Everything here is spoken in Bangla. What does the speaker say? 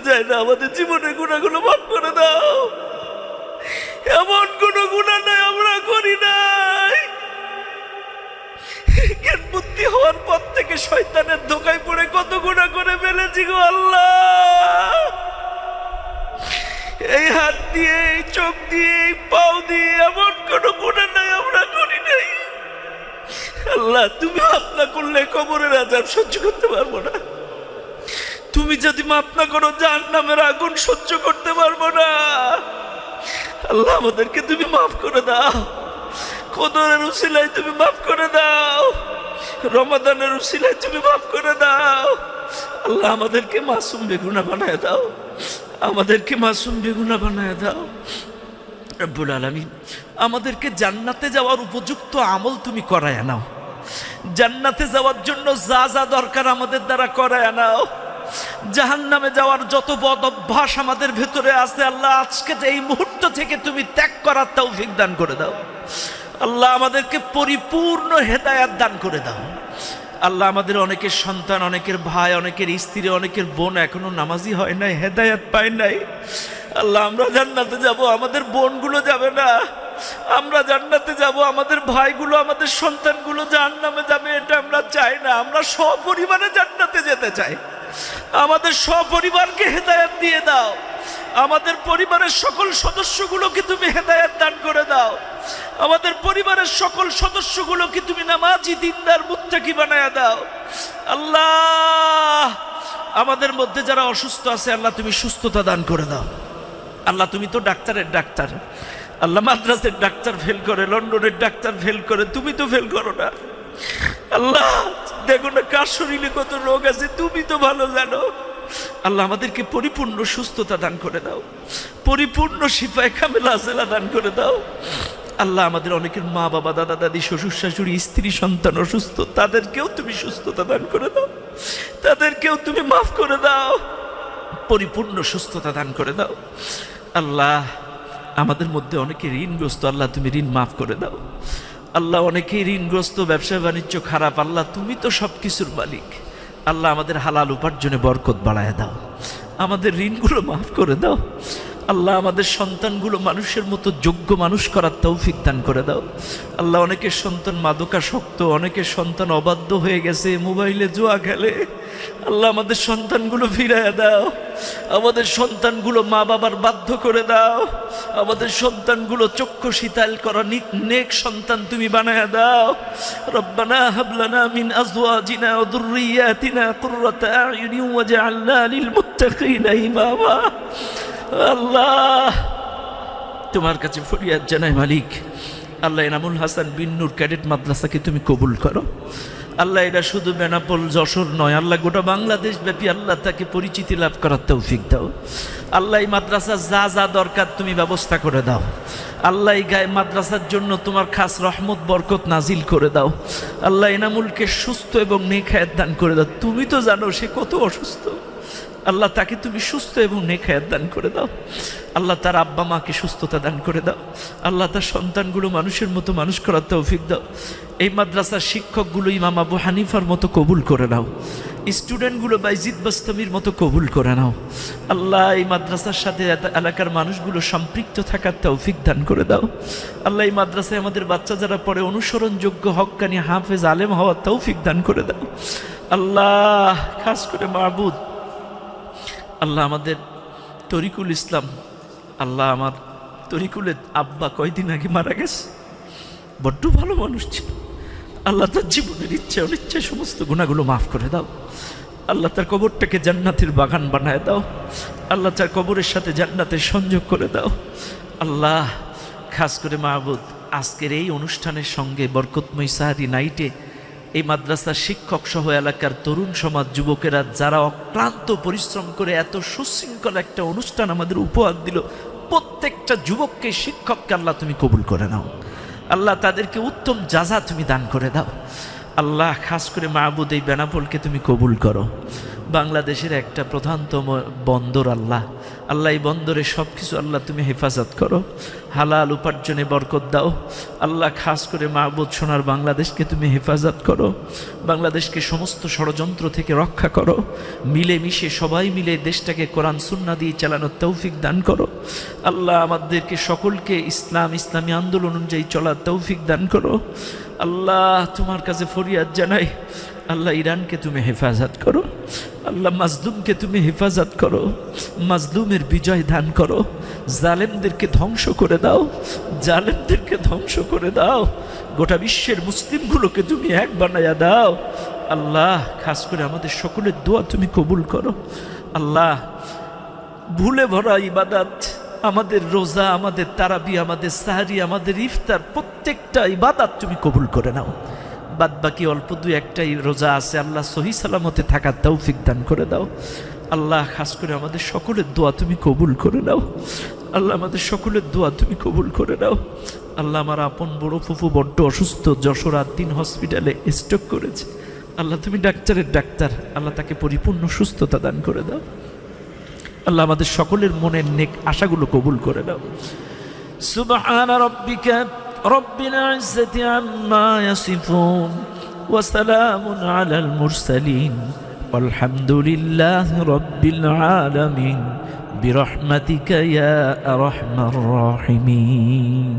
যায় না, আমাদের জীবনের গুনাহগুলো মাফ করে দাও। এমন কোনো গুনাহ নাই আমরা করি নাই। জ্ঞান বুদ্ধি হওয়ার পর থেকে শয়তানের ধোঁকায় পড়ে কত গুনাহ করে ফেলেছি গো আল্লাহ। এই হাত দিয়ে, এই চোখ দিয়ে, এই পাও দিয়ে এমন কোনো গুনাহ নাই আমরা করি নাই। আল্লাহ তুমি মাফ না করলে কবরের আযাব সহ্য করতে পারবো না। তুমি যদি মাফ না করো জাহান্নামের আগুন সহ্য করতে পারবো না। আল্লাহ আমাদেরকে তুমি মাফ করে দাও। কদরের উসিলায় তুমি মাফ করে দাও। রমাদানের উসিলায় তুমি মাফ করে দাও। আল্লাহ আমাদেরকে মাসুম বেগুনা বানায় দাও। আমাদেরকে মাসুম বেগুনা বানায় দাও রব্বুল আলামিন। আমাদেরকে জান্নাতে যাওয়ার উপযুক্ত আমল তুমি করায় নাও। জান্নাতে যাওয়ার জন্য যা যা দরকার আমাদের দ্বারা করায় নাও। জাহান্নামে যাওয়ার যত বদ অভ্যাস আমাদের ভেতরে আছে আল্লাহ আজকে এই মুহূর্ত থেকে তুমি ত্যাগ করার তৌফিক দান করে দাও। আল্লাহ আমাদেরকে পরিপূর্ণ হেদায়েত দান করে দাও। আল্লাহ আমাদের অনেকের সন্তান, অনেকের ভাই, অনেকের স্ত্রী, অনেকের বোন এখনো নামাজি হয় নাই, হেদায়েত পায় নাই। আল্লাহ আমরা জান্নাতে যাব, আমাদের বোনগুলো যাবে না। আমরা জান্নাতে যাব, আমাদের ভাইগুলো, আমাদের সন্তানগুলো জাহান্নামে যাবে, এটা আমরা চাই না। আমরা সপরিবারে জান্নাতে যেতে চাই। আমাদের সপরিবারকে হেদায়েত দিয়ে দাও। আমাদের পরিবারের সকল সদস্যগুলোকে তুমি হেদায়েত দান করে দাও। আমাদের পরিবারের সকল সদস্যগুলোকে তুমি নামাজি, দিনদার, মুত্তাকি বানায়া দাও। আল্লাহ আমাদের মধ্যে যারা অসুস্থ আছে আল্লাহ তুমি সুস্থতা দান করে দাও। আল্লাহ তুমি তো ডাক্তারের ডাক্তার। আল্লাহ মাদ্রাসের ডাক্তার ফেল করে, লন্ডনের ডাক্তার ফেল করে, তুমি তো ফেল করো না। আল্লাহ দেখো না কার শরীরে কত রোগ আছে, তুমি তো ভালো জানো। আল্লাহ আমাদেরকে পরিপূর্ণ সুস্থতা দান করে দাও, পরিপূর্ণ শিফায়ে কামেলা আজেলা দান করে দাও। আল্লাহ আমাদের অনেকের মা বাবা, দাদা দাদি, শ্বশুর শাশুড়ি, স্ত্রী সন্তান অসুস্থ, তাদেরকেও তুমি সুস্থতা দান করে দাও। তাদেরকেও তুমি মাফ করে দাও, পরিপূর্ণ সুস্থতা দান করে দাও। আল্লাহ আমাদের মধ্যে অনেকে ঋণগ্রস্ত, আল্লাহ তুমি ঋণ মাফ করে দাও। আল্লাহ অনেকেই ঋণগ্রস্ত, ব্যবসা বাণিজ্য খারাপ, আল্লাহ তুমি তো সব কিছুর মালিক। আল্লাহ আমাদের হালাল উপার্জনে বরকত বাড়ায় দাও, আমাদের ঋণগুলো মাফ করে দাও। আল্লাহ আমাদের সন্তানগুলো মানুষের মতো যোগ্য মানুষ করার তৌফিক দান করে দাও। আল্লাহ অনেকের সন্তান মাদকাসক্ত, অনেকের সন্তান অবাধ্য হয়ে গেছে, মোবাইলে জুয়া খেলে। আল্লাহ আমাদের সন্তানগুলো ফিরাইয়া দাও। আমাদের সন্তানগুলো মা বাবার বাধ্য করে দাও। আমাদের সন্তানগুলো চক্ষু শীতল করা নেক সন্তান তুমি বানায়া দাও। রব্বানা হাব লানা মিন আজওয়াজিনা ওয়া যুররিয়াতিনা কুররাতা আ'য়ুনিন ওয়াজআলনা লিল মুত্তাকিনা ইমামা। আল্লাহ তোমার কাছে ফরিয়াদ জানাই মালিক। আল্লাহ এনামুল হাসান বিন নূর ক্যাডেট মাদ্রাসাকে তুমি কবুল করো। আল্লাহ এটা শুধু বেনাপোল যশোর নয়, আল্লাহ গোটা বাংলাদেশ ব্যাপী আল্লাহ তাকে পরিচিতি লাভ করার তৌফিক দাও। আল্লাহ এই মাদ্রাসার যা যা দরকার তুমি ব্যবস্থা করে দাও। আল্লাহ এই গায়ে মাদ্রাসার জন্য তোমার খাস রহমত বরকত নাজিল করে দাও। আল্লাহ এনামুলকে সুস্থ এবং নেক হায়াত দান করে দাও। তুমি তো জানো সে কত অসুস্থ, আল্লাহ তাকে তুমি সুস্থ এবং নেক হায়াত দান করে দাও। আল্লাহ তার আব্বা মাকে সুস্থতা দান করে দাও। আল্লাহ তার সন্তানগুলো মানুষের মতো মানুষ করার তৌফিক দাও। এই মাদ্রাসার শিক্ষকগুলো ইমাম আবু হানিফার মতো কবুল করে নাও। স্টুডেন্টগুলো বাইজিদ বাস্তমির মতো কবুল করে নাও। আল্লাহ এই মাদ্রাসার সাথে এলাকার মানুষগুলো সম্পৃক্ত থাকার তৌফিক দান করে দাও। আল্লাহ এই মাদ্রাসায় আমাদের বাচ্চা যারা পড়ে অনুসরণযোগ্য হক্কানি হাফেজ আলেম হওয়ার তৌফিক দান করে দাও। আল্লাহ খাস করে মাহবুদ, আল্লাহ আমাদের তরিকুল ইসলাম, আল্লাহ আমার তরিকুলের আব্বা কয়দিন আগে মারা গেছে, বড্ড ভালো মানুষ ছিল। আল্লাহ তার জীবনের ইচ্ছে অনিচ্ছে সমস্ত গুনাহগুলো মাফ করে দাও। আল্লাহ তার কবরটাকে জান্নাতের বাগান বানায় দাও। আল্লাহ তার কবরের সাথে জান্নাতের সংযোগ করে দাও। আল্লাহ খাস করে মাহবুদ আজকের এই অনুষ্ঠানের সঙ্গে বরকতময় সাহারি নাইটে এই মাদ্রাসার শিক্ষক সহ এলাকার তরুণ সমাজ, যুবকেরা যারা অক্লান্ত পরিশ্রম করে এত সুশৃঙ্খল একটা অনুষ্ঠান আমাদের উপহার দিল, প্রত্যেকটা যুবককে, শিক্ষককে আল্লাহ তুমি কবুল করে নাও। আল্লাহ তাদেরকে উত্তম জাযা তুমি দান করে দাও। আল্লাহ খাস করে মাহবুদ এই বেনাপোলকে তুমি কবুল করো। বাংলাদেশের একটা প্রধানতম বন্দর আল্লাহ, আল্লাহ এই বন্দরে সব কিছু আল্লাহ তুমি হেফাজত করো, হালাল উপার্জনে বরকত দাও আল্লাহ। খাস করে মাহবুব সোনার বাংলাদেশকে তুমি হেফাজত করো, বাংলাদেশকে সমস্ত ষড়যন্ত্র থেকে রক্ষা করো, মিলেমিশে সবাই মিলে দেশটাকে কোরআন সুন্নাহ দিয়ে চালানোর তৌফিক দান করো আল্লাহ। আমাদেরকে সকলকে ইসলামী আন্দোলন অনুযায়ী চলার তৌফিক দান করো আল্লাহ। তোমার কাছে ফরিয়াদ জানাই আল্লাহ, ইরানকে তুমি হেফাজত করো আল্লাহ, মাজলুমকে তুমি হেফাজত করো, মাজলুমের বিজয় দান করো, জালেমদেরকে ধ্বংস করে দাও, জালেমদেরকে ধ্বংস করে দাও, গোটা বিশ্বের মুসলিমগুলোকে তুমি এক বানাইয়া দাও আল্লাহ। খাস করে আমাদের সকলের দোয়া তুমি কবুল করো আল্লাহ। ভুলে ভরা ইবাদত, আমাদের রোজা, আমাদের তারাবি, আমাদের সাহারি, আমাদের ইফতার, প্রত্যেকটা ইবাদত তুমি কবুল করে নাও। বাদ বাকি অল্প দু একটাই রোজা আছে আল্লাহ, সহি সালামতে থাকার তৌফিক দান করে দাও আল্লাহ। খাস করে আমাদের সকলের দোয়া তুমি কবুল করে নাও আল্লাহ, আমাদের সকলের দোয়া তুমি কবুল করে নাও আল্লাহ। আমার আপন বড় ফুফু বড্ড অসুস্থ, যশোর 3 হসপিটালে স্ট্রোক করেছে আল্লাহ, তুমি ডাক্তারের ডাক্তার আল্লাহ, তাকে পরিপূর্ণ সুস্থতা দান করে দাও আল্লাহ। আমাদের সকলের মনের নেক আশাগুলো কবুল করে দাও। সুবহান রাব্বিকা রব্বিল ইজ্জাতি আম্মা ইয়াসিফুন ওয়া সালামুন আলাল মুরসালিন ওয়ালহামদুলিল্লাহি রাব্বিল আলামিন বিরহমাতিকা ইয়া আরহামার রাহিমিন।